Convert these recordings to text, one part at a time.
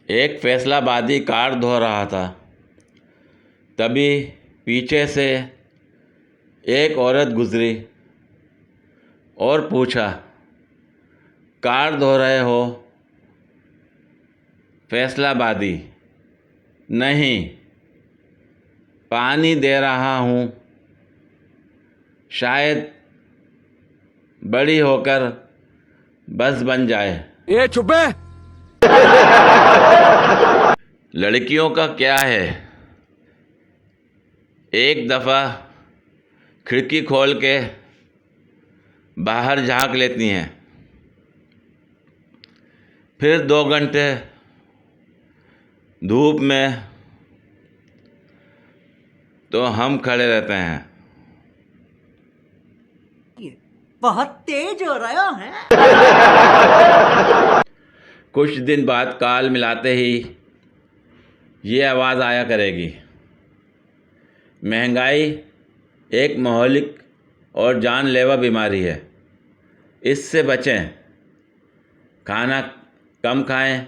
एक फैसलाबादी कार धो रहा था। तभी पीछे से एक औरत गुजरी और पूछा, कार धो रहे हो? फैसलाबादी, नहीं, पानी दे रहा हूँ, शायद बड़ी होकर बस बन जाए। ये चुप है। लड़कियों का क्या है, एक दफ़ा खिड़की खोल के बाहर झांक लेती हैं, फिर 2 घंटे धूप में तो हम खड़े रहते हैं। बहुत तेज हो रहा है। कुछ दिन बाद काल मिलाते ही ये आवाज़ आया करेगी, महंगाई एक महलिक और जानलेवा बीमारी है, इससे बचें, खाना कम खाएं,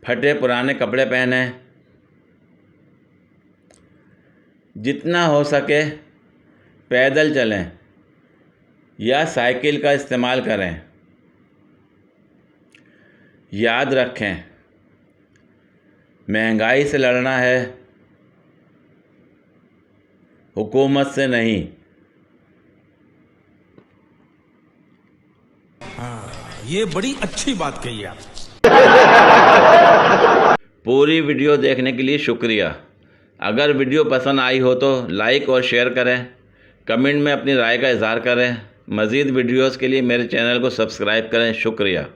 फटे पुराने कपड़े पहनें, जितना हो सके पैदल चलें या साइकिल का इस्तेमाल करें। याद रखें, महंगाई से लड़ना है, हुकूमत से नहीं। ये बड़ी अच्छी बात कही आप। पूरी वीडियो देखने के लिए शुक्रिया। अगर वीडियो पसंद आई हो तो लाइक और शेयर करें, कमेंट में अपनी राय का इजहार करें। मज़ीद वीडियोस के लिए मेरे चैनल को सब्सक्राइब करें। शुक्रिया।